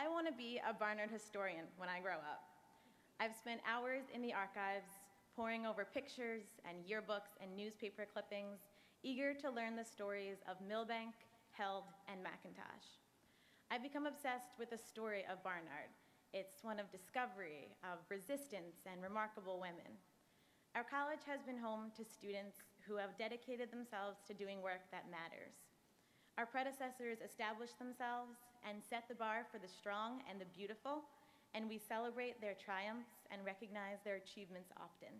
I want to be a Barnard historian when I grow up. I've spent hours in the archives, poring over pictures and yearbooks and newspaper clippings, eager to learn the stories of Milbank, Held, and McIntosh. I've become obsessed with the story of Barnard. It's one of discovery, of resistance, and remarkable women. Our college has been home to students who have dedicated themselves to doing work that matters. Our predecessors established themselves and set the bar for the strong and the beautiful, and we celebrate their triumphs and recognize their achievements often.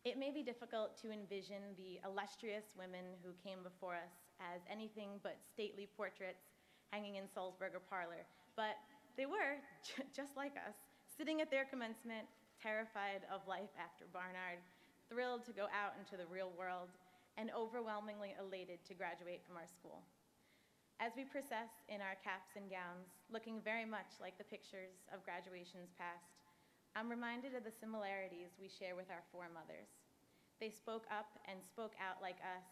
It may be difficult to envision the illustrious women who came before us as anything but stately portraits hanging in Salzburger Parlor, but they were, just like us, sitting at their commencement, terrified of life after Barnard, thrilled to go out into the real world, and overwhelmingly elated to graduate from our school. As we process in our caps and gowns, looking very much like the pictures of graduations past, I'm reminded of the similarities we share with our foremothers. They spoke up and spoke out like us.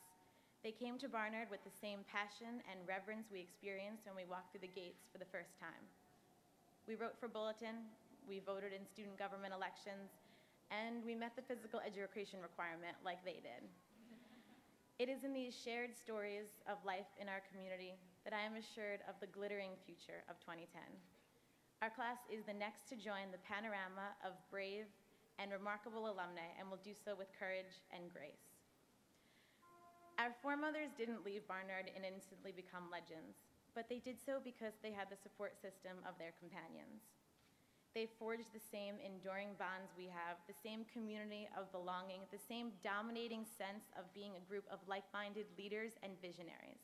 They came to Barnard with the same passion and reverence we experienced when we walked through the gates for the first time. We wrote for Bulletin, we voted in student government elections, and we met the physical education requirement like they did. It is in these shared stories of life in our community that I am assured of the glittering future of 2010. Our class is the next to join the panorama of brave and remarkable alumni, and will do so with courage and grace. Our foremothers didn't leave Barnard and instantly become legends, but they did so because they had the support system of their companions. They forged the same enduring bonds we have, the same community of belonging, the same dominating sense of being a group of like-minded leaders and visionaries.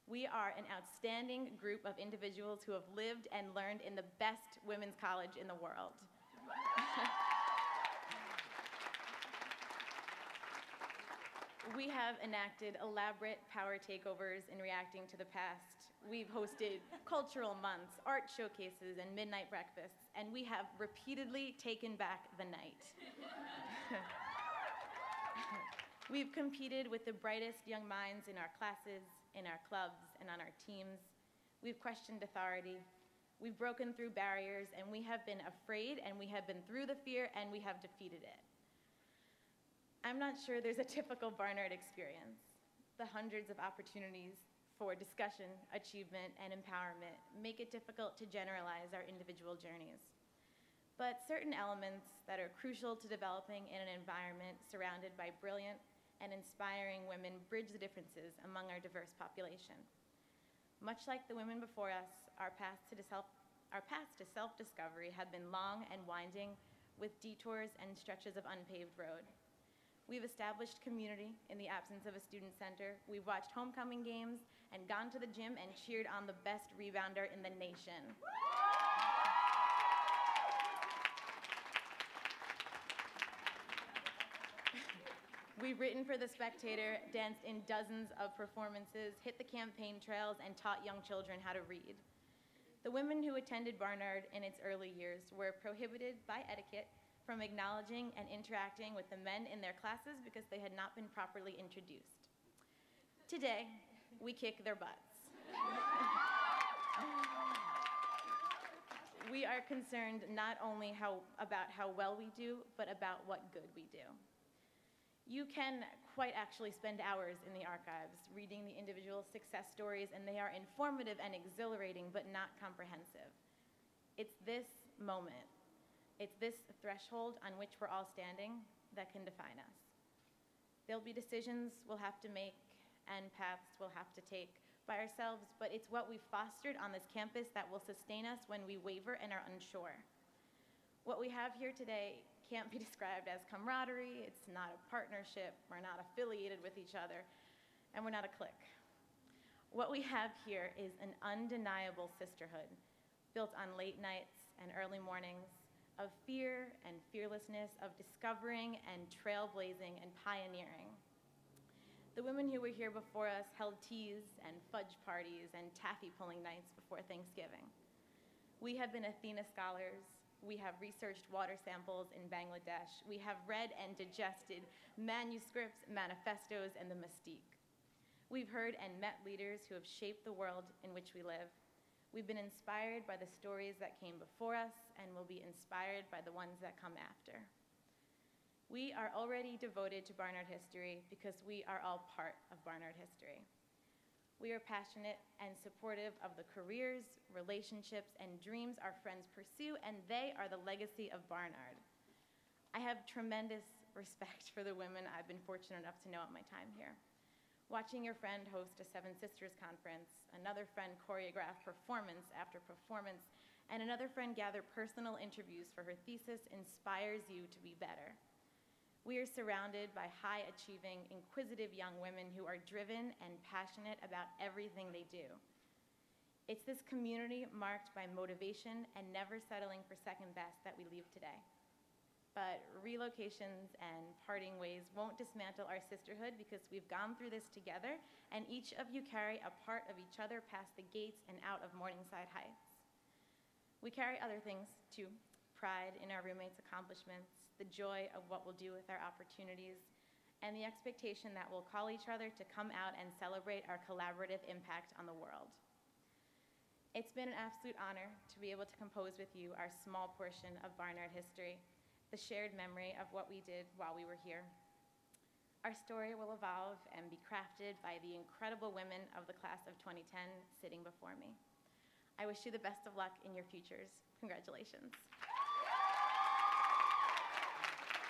We are an outstanding group of individuals who have lived and learned in the best women's college in the world. We have enacted elaborate power takeovers in reacting to the past. We've hosted cultural months, art showcases, and midnight breakfasts, and we have repeatedly taken back the night. We've competed with the brightest young minds in our classes, in our clubs, and on our teams. We've questioned authority. We've broken through barriers, and we have been afraid, and we have been through the fear, and we have defeated it. I'm not sure there's a typical Barnard experience. The hundreds of opportunities for discussion, achievement, and empowerment make it difficult to generalize our individual journeys. But certain elements that are crucial to developing in an environment surrounded by brilliant and inspiring women bridge the differences among our diverse population. Much like the women before us, our paths to self-discovery have been long and winding, with detours and stretches of unpaved road. We've established community in the absence of a student center. We've watched homecoming games and gone to the gym and cheered on the best rebounder in the nation. We've written for The Spectator, danced in dozens of performances, hit the campaign trails, and taught young children how to read. The women who attended Barnard in its early years were prohibited by etiquette from acknowledging and interacting with the men in their classes because they had not been properly introduced. Today, we kick their butts. We are concerned not only about how well we do, but about what good we do. You can quite actually spend hours in the archives reading the individual success stories, and they are informative and exhilarating, but not comprehensive. It's this moment, it's this threshold on which we're all standing that can define us. There'll be decisions we'll have to make and paths we'll have to take by ourselves, but it's what we've fostered on this campus that will sustain us when we waver and are unsure. What we have here today can't be described as camaraderie, it's not a partnership, we're not affiliated with each other, and we're not a clique. What we have here is an undeniable sisterhood built on late nights and early mornings, of fear and fearlessness, of discovering and trailblazing and pioneering. The women who were here before us held teas and fudge parties and taffy pulling nights before Thanksgiving. We have been Athena scholars. We have researched water samples in Bangladesh. We have read and digested manuscripts, manifestos, and the mystique. We've heard and met leaders who have shaped the world in which we live. We've been inspired by the stories that came before us and will be inspired by the ones that come after. We are already devoted to Barnard history because we are all part of Barnard history. We are passionate and supportive of the careers, relationships, and dreams our friends pursue, and they are the legacy of Barnard. I have tremendous respect for the women I've been fortunate enough to know at my time here. Watching your friend host a Seven Sisters conference, another friend choreograph performance after performance, and another friend gather personal interviews for her thesis inspires you to be better. We are surrounded by high-achieving, inquisitive young women who are driven and passionate about everything they do. It's this community marked by motivation and never settling for second best that we leave today. But relocations and parting ways won't dismantle our sisterhood because we've gone through this together, and each of you carry a part of each other past the gates and out of Morningside Heights. We carry other things, too. Pride in our roommates' accomplishments, the joy of what we'll do with our opportunities, and the expectation that we'll call each other to come out and celebrate our collaborative impact on the world. It's been an absolute honor to be able to compose with you our small portion of Barnard history, the shared memory of what we did while we were here. Our story will evolve and be crafted by the incredible women of the class of 2010 sitting before me. I wish you the best of luck in your futures. Congratulations.